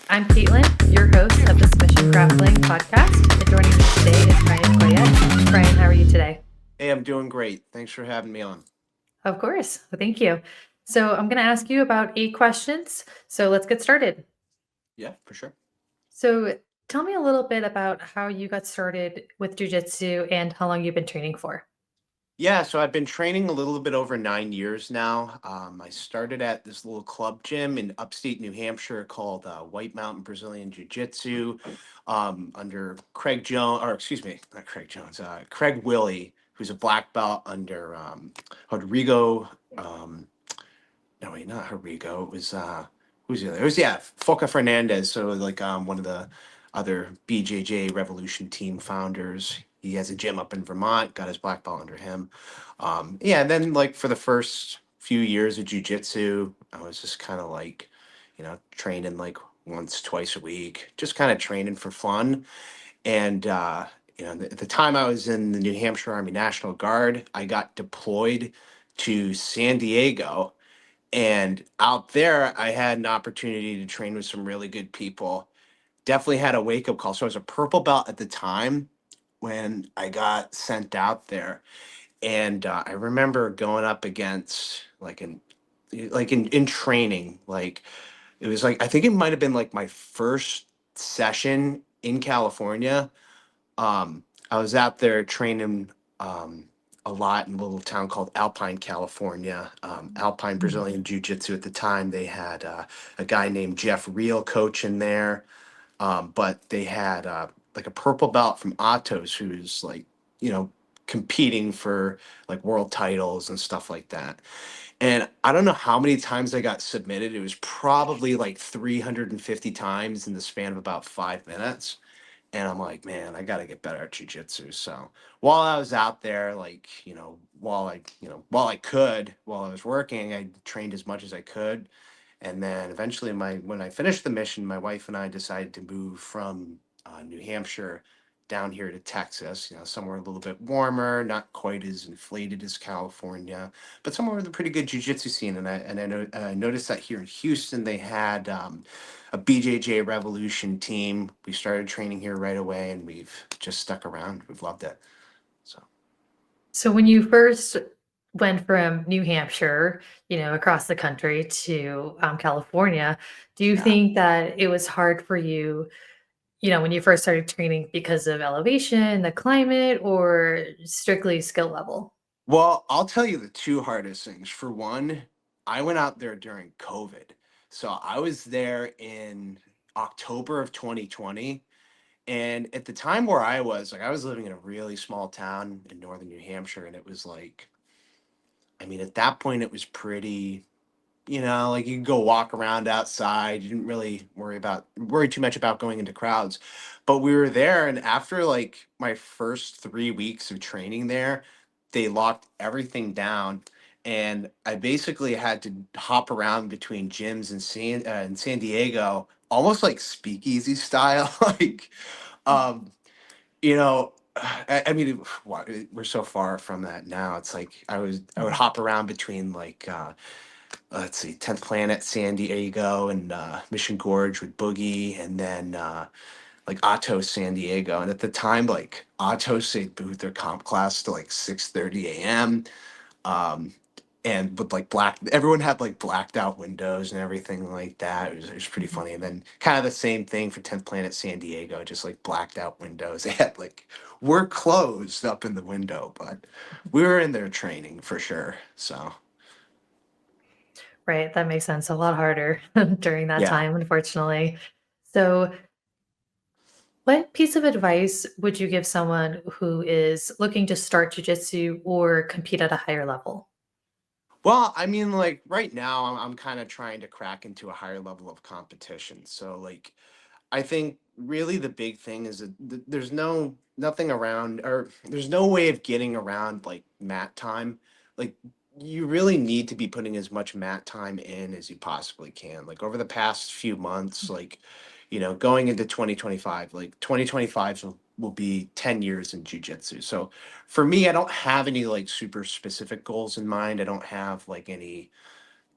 I'm Caitlin, your host of the Submission Grappling Podcast. And joining me today is Brian Goyette. Brian, how are you today? Hey, I'm doing great. Thanks for having me on. Of course. Well, thank you. So I'm going to ask you about 8 questions. So let's get started. Yeah, for sure. So tell me a little bit about how you got started with jujitsu and how long you've been training for. Yeah, so I've been training a little bit over 9 years now. I started at this little club gym in upstate New Hampshire called White Mountain Brazilian Jiu Jitsu under Craig Jones, or excuse me, not Craig Jones, Craig Willie, who's a black belt under Rodrigo. No, wait, not Rodrigo. It was, who's the other? It was, yeah, Foca Fernandez. So, like, one of the other BJJ Revolution team founders. He has a gym up in Vermont, got his black belt under him. Yeah, and then like for the first few years of jujitsu, I was just kind of like, training like once, twice a week, just kind of training for fun. And at the time I was in the New Hampshire Army National Guard, I got deployed to San Diego. And out there, I had an opportunity to train with some really good people. Definitely had a wake up call. So I was a purple belt at the time when I got sent out there, and I remember going up against in training, like it was like I think it might have been like my first session in California. I was out there training a lot in a little town called Alpine, California. Alpine Brazilian Jiu Jitsu at the time. They had a guy named Jeff Reel coaching there, but they had like a purple belt from Atos who's like, you know, competing for like world titles and stuff like that. And I don't know how many times I got submitted. It was probably like 350 times in the span of about 5 minutes. And I'm like, man, I got to get better at jujitsu. So while I was out there, like, while I could, while I was working, I trained as much as I could. And then eventually, when I finished the mission, my wife and I decided to move from New Hampshire down here to Texas. Somewhere a little bit warmer, not quite as inflated as California, but somewhere with a pretty good jujitsu scene. And I noticed that here in Houston they had a BJJ Revolution team. We started training here right away, and we've just stuck around. We've loved it. So. So when you first went from New Hampshire, across the country to California, do you Yeah. think that it was hard for you, when you first started training because of elevation, the climate, or strictly skill level? Well, I'll tell you the two hardest things. For one, I went out there during COVID. So I was there in October of 2020. And at the time where I was, like, I was living in a really small town in northern New Hampshire. And it was like, I mean, at that point, it was pretty, like you could go walk around outside. You didn't really worry too much about going into crowds. But we were there, and after like my first 3 weeks of training there, they locked everything down, and I basically had to hop around between gyms in San Diego, almost like speakeasy style. Like, um, you know. I mean, we're so far from that now. It's like I would hop around between like let's see, 10th Planet, San Diego, and Mission Gorge with Boogie, and then like Atos San Diego. And at the time, like Atos, they moved their comp class to like 6:30 a.m. Um, and with like everyone had like blacked out windows and everything like that. It was pretty funny. And then kind of the same thing for 10th Planet San Diego, just like blacked out windows. They had like, we're closed up in the window, but we were in there training for sure. So, Right, that makes sense. A lot harder during that yeah. time, unfortunately. So, what piece of advice would you give someone who is looking to start jujitsu or compete at a higher level? Well, I mean, like right now, I'm kind of trying to crack into a higher level of competition. So, like, I think really the big thing is that there's nothing around, or there's no way of getting around like mat time. Like, you really need to be putting as much mat time in as you possibly can. Like over the past few months, like, going into 2025, like 2025 will be 10 years in jujitsu. So for me, I don't have any like super specific goals in mind. I don't have like any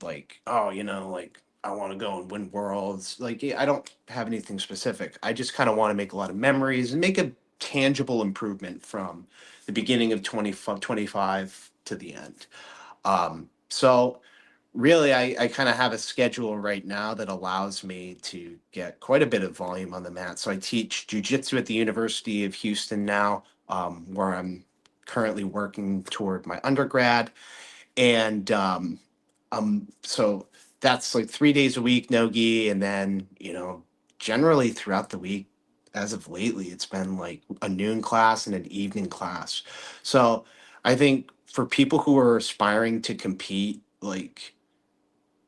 like, oh, like I want to go and win worlds. Like, yeah, I don't have anything specific. I just kind of want to make a lot of memories and make a tangible improvement from the beginning of 25 to the end. So really, I kind of have a schedule right now that allows me to get quite a bit of volume on the mat. So I teach jujitsu at the University of Houston now, where I'm currently working toward my undergrad. And so that's like 3 days a week, no gi. And then, generally throughout the week, as of lately, it's been like a noon class and an evening class. So I think for people who are aspiring to compete, like,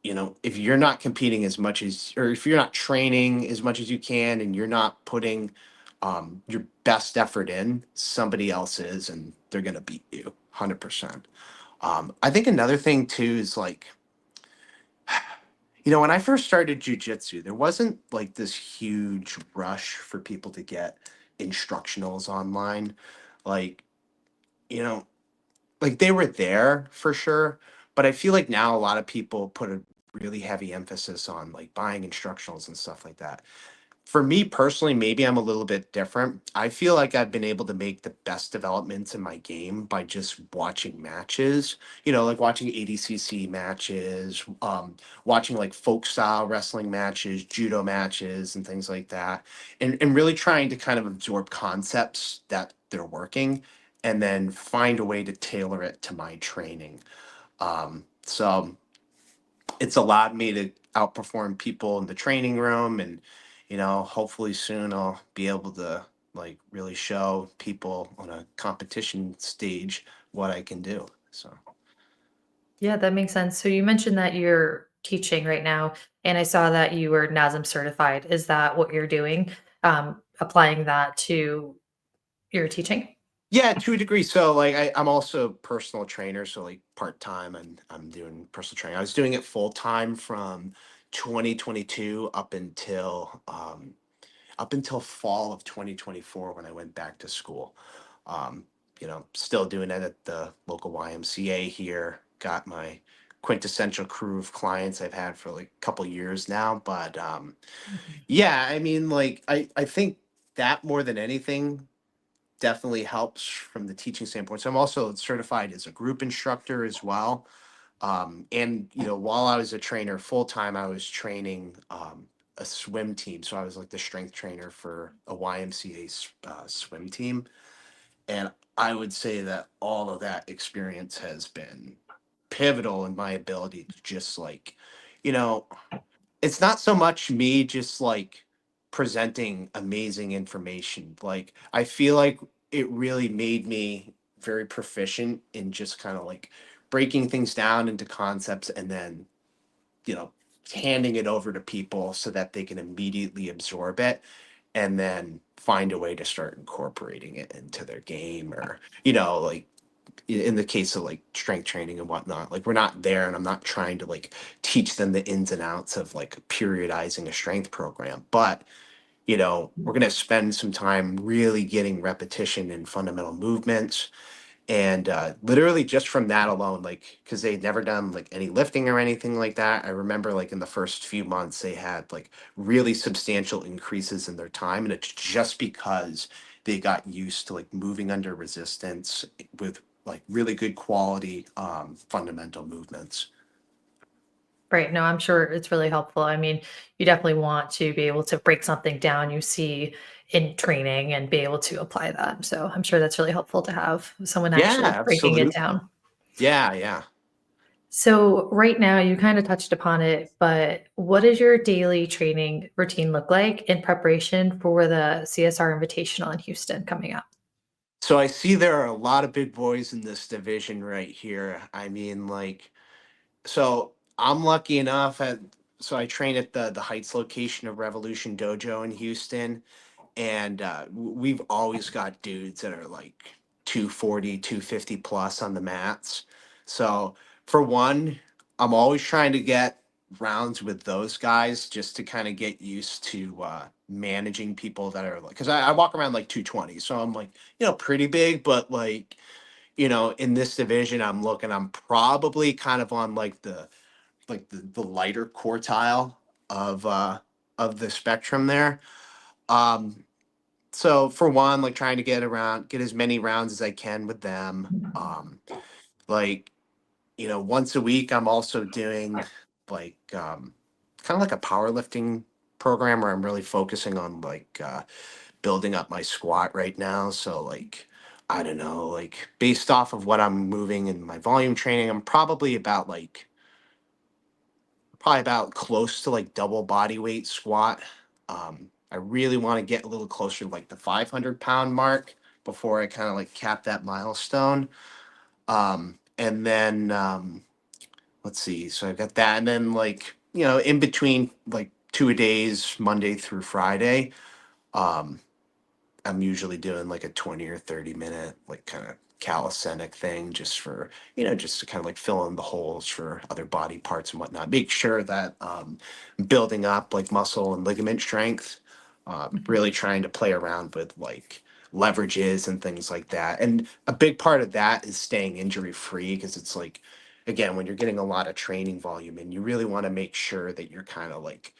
if you're not competing as much as, or if you're not training as much as you can, and you're not putting your best effort in, somebody else is, and they're going to beat you 100%. I think another thing too is like, when I first started jujitsu, there wasn't like this huge rush for people to get instructionals online. Like, you know, like they were there for sure, but I feel like now a lot of people put a really heavy emphasis on like buying instructionals and stuff like that. For me personally, maybe I'm a little bit different. I feel like I've been able to make the best developments in my game by just watching matches, like watching ADCC matches, watching like folk style wrestling matches, judo matches, and things like that. And really trying to kind of absorb concepts that they're working and then find a way to tailor it to my training. So it's allowed me to outperform people in the training room, and hopefully soon I'll be able to like really show people on a competition stage what I can do. So Yeah, that makes sense. So you mentioned that you're teaching right now, and I saw that you were NASM certified. Is that what you're doing? Applying that to your teaching? yeah, to a degree. So like I'm also a personal trainer, so like part-time, and I'm doing personal training. I was doing it full-time from 2022 up until fall of 2024 when I went back to school. Still doing it at the local YMCA here. Got my quintessential crew of clients I've had for like a couple years now. But Mhm. yeah, I mean, like I think that more than anything definitely helps from the teaching standpoint. So I'm also certified as a group instructor as well. And while I was a trainer full time, I was training a swim team. So I was like the strength trainer for a YMCA swim team. And I would say that all of that experience has been pivotal in my ability to just like, you know, it's not so much me just like presenting amazing information. Like I feel like it really made me very proficient in just kind of like breaking things down into concepts and then, you know, handing it over to people so that they can immediately absorb it and then find a way to start incorporating it into their game, or like in the case of like strength training and whatnot, like we're not there, and I'm not trying to like teach them the ins and outs of like periodizing a strength program, but we're going to spend some time really getting repetition in fundamental movements. And literally just from that alone, like because they'd never done like any lifting or anything like that, I remember like in the first few months they had like really substantial increases in their time, and it's just because they got used to like moving under resistance with like really good quality fundamental movements. Right. No, I'm sure it's really helpful. I mean, you definitely want to be able to break something down you see in training and be able to apply that. So I'm sure that's really helpful to have someone Yeah, actually breaking it absolutely. down. Yeah. So right now you kind of touched upon it, but what does your daily training routine look like in preparation for the CSR Invitational in Houston coming up? So I see there are a lot of big boys in this division right here. I mean, like, so I'm lucky enough so I train at the Heights location of Revolution Dojo in Houston, and we've always got dudes that are like 240, 250 plus on the mats. So for one, I'm always trying to get rounds with those guys just to kind of get used to managing people that are like, because I walk around like 220, so I'm like, pretty big, but like, in this division I'm probably kind of on like the like the lighter quartile of the spectrum there. Um, so for one, like trying to get as many rounds as I can with them. Like, once a week, I'm also doing like kind of like a powerlifting program where I'm really focusing on like building up my squat right now. So like, I don't know, like based off of what I'm moving in my volume training, I'm probably about close to like double body weight squat. I really want to get a little closer to like the 500-pound mark before I kind of like cap that milestone. And then let's see, so I've got that, and then like in between like 2 days, Monday through Friday. Um, I'm usually doing like a 20 or 30 minute, like kind of calisthenic thing just for, just to kind of like fill in the holes for other body parts and whatnot. Make sure that building up like muscle and ligament strength, really trying to play around with like leverages and things like that. And a big part of that is staying injury free because it's like, again, when you're getting a lot of training volume and you really want to make sure that you're kind of like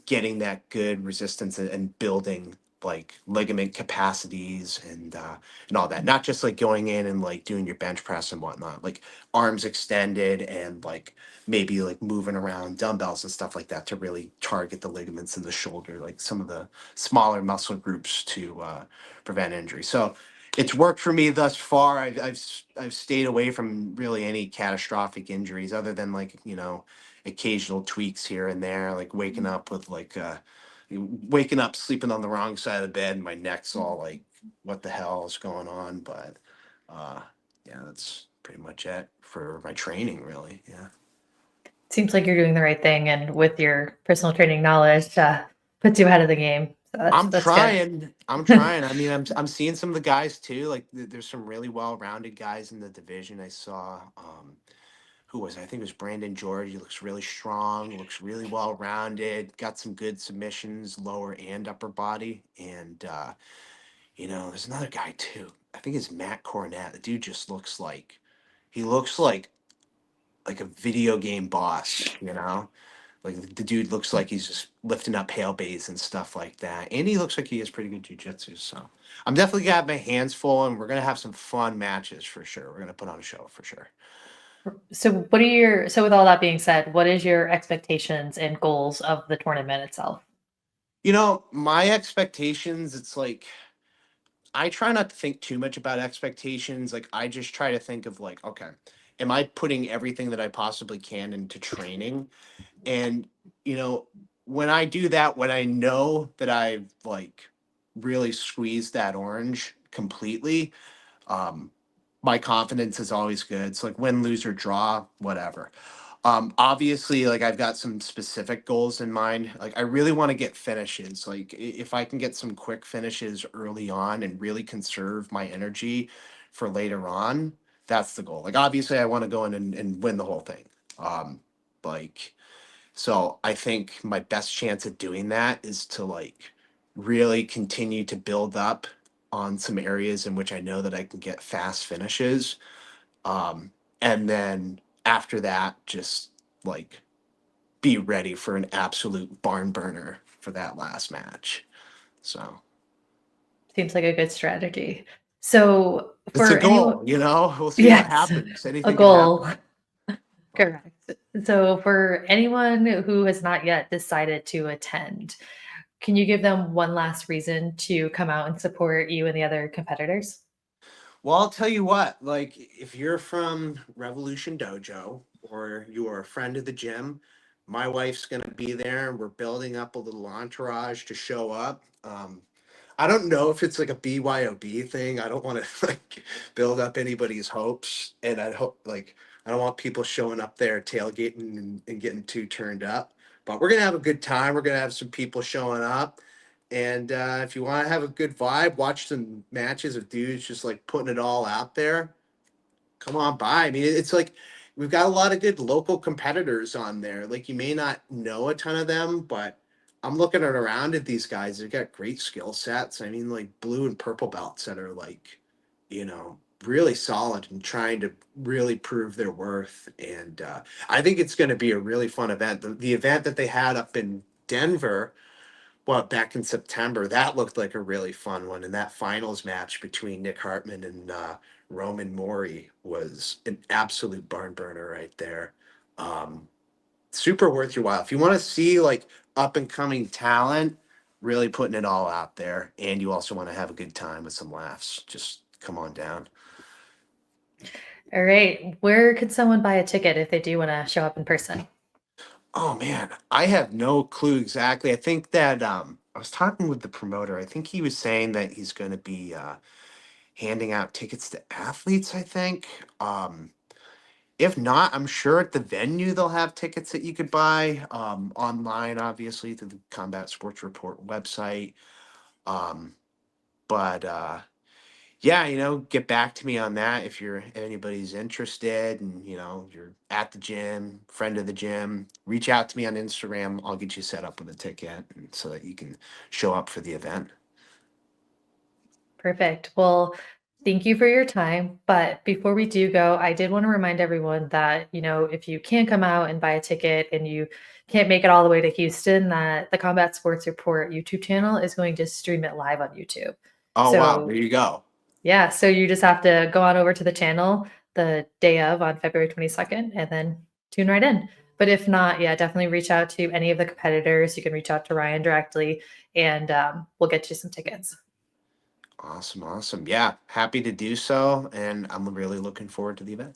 getting that good resistance and building like ligament capacities and all that. Not just like going in and like doing your bench press and whatnot, like arms extended and like maybe like moving around dumbbells and stuff like that to really target the ligaments in the shoulder, like some of the smaller muscle groups to prevent injury. So it's worked for me thus far. I've stayed away from really any catastrophic injuries other than like occasional tweaks here and there, like waking up sleeping on the wrong side of the bed and my neck's all like, what the hell is going on? But uh, yeah, that's pretty much it for my training, really. Yeah. Seems like you're doing the right thing, and with your personal training knowledge, puts you ahead of the game. So I'm that's good. trying. I'm trying. I mean, I'm seeing some of the guys too. Like, there's some really well-rounded guys in the division. I saw who was it? I think it was Brandon George. He looks really strong, looks really well-rounded, got some good submissions, lower and upper body. And there's another guy too. I think it's Matt Cornett. The dude just looks like a video game boss. Like the dude looks like he's just lifting up hail bays and stuff like that. And he looks like he has pretty good jujitsu. So I'm definitely gonna have my hands full, and we're gonna have some fun matches for sure. We're gonna put on a show for sure. So with all that being said, what is your expectations and goals of the tournament itself? My expectations, it's like I try not to think too much about expectations. Like I just try to think of like, okay, am I putting everything that I possibly can into training? And you know, when I do that, when I know that I've like really squeezed that orange completely, um, my confidence is always good. So like win, lose, or draw, whatever. Obviously, like I've got some specific goals in mind. Like I really want to get finishes. Like if I can get some quick finishes early on and really conserve my energy for later on, that's the goal. Like obviously, I want to go in and win the whole thing. Like so I think my best chance at doing that is to like really continue to build up on some areas in which I know that I can get fast finishes. And then after that, just like be ready for an absolute barn burner for that last match. So Seems like a good strategy. So it's a for anyone, goal. We'll see what yes, happens. a Anything can goal. happen. Correct. So for anyone who has not yet decided to attend, can you give them one last reason to come out and support you and the other competitors? Well, I'll tell you what, like if you're from Revolution Dojo or you are a friend of the gym, my wife's gonna be there and we're building up a little entourage to show up. I don't know if it's like a BYOB thing. I don't want to like build up anybody's hopes. And I don't want people showing up there tailgating and getting too turned up. But we're gonna have a good time. We're gonna have some people showing up. And if you want to have a good vibe, watch some matches of dudes just like putting it all out there. Come on by. I mean, it's like we've got a lot of good local competitors on there. Like you may not know a ton of them, but I'm looking at around at these guys. They've got great skill sets. I mean, like blue and purple belts that are like, you know, really solid and trying to really prove their worth. And I think it's going to be a really fun event. The event that they had up in Denver, well, back in September, that looked like a really fun one. And that finals match between Nick Hartman and Roman Mori was an absolute barn burner right there. Super worth your while. If you want to see like up and coming talent, really putting it all out there, and you also want to have a good time with some laughs, just come on down. All right. Where could someone buy a ticket if they do want to show up in person? Oh man, I have no clue exactly. I think that I was talking with the promoter. I think he was saying that he's going to be handing out tickets to athletes, I think. If not, I'm sure at the venue they'll have tickets that you could buy online, obviously, through the Combat Sports Report website. Um, but yeah, get back to me on that if anybody's interested and you're at the gym, friend of the gym, reach out to me on Instagram. I'll get you set up with a ticket so that you can show up for the event. Perfect. Well, thank you for your time. But before we do go, I did want to remind everyone that, if you can't come out and buy a ticket and you can't make it all the way to Houston, that the Combat Sports Report YouTube channel is going to stream it live on YouTube. Oh, wow. So There you go. yeah, so you just have to go on over to the channel the day of on February 22nd and then tune right in. But if not, yeah, definitely reach out to any of the competitors. You can reach out to Ryan directly and we'll get you some tickets. Awesome. Awesome. Yeah. Happy to do so. And I'm really looking forward to the event.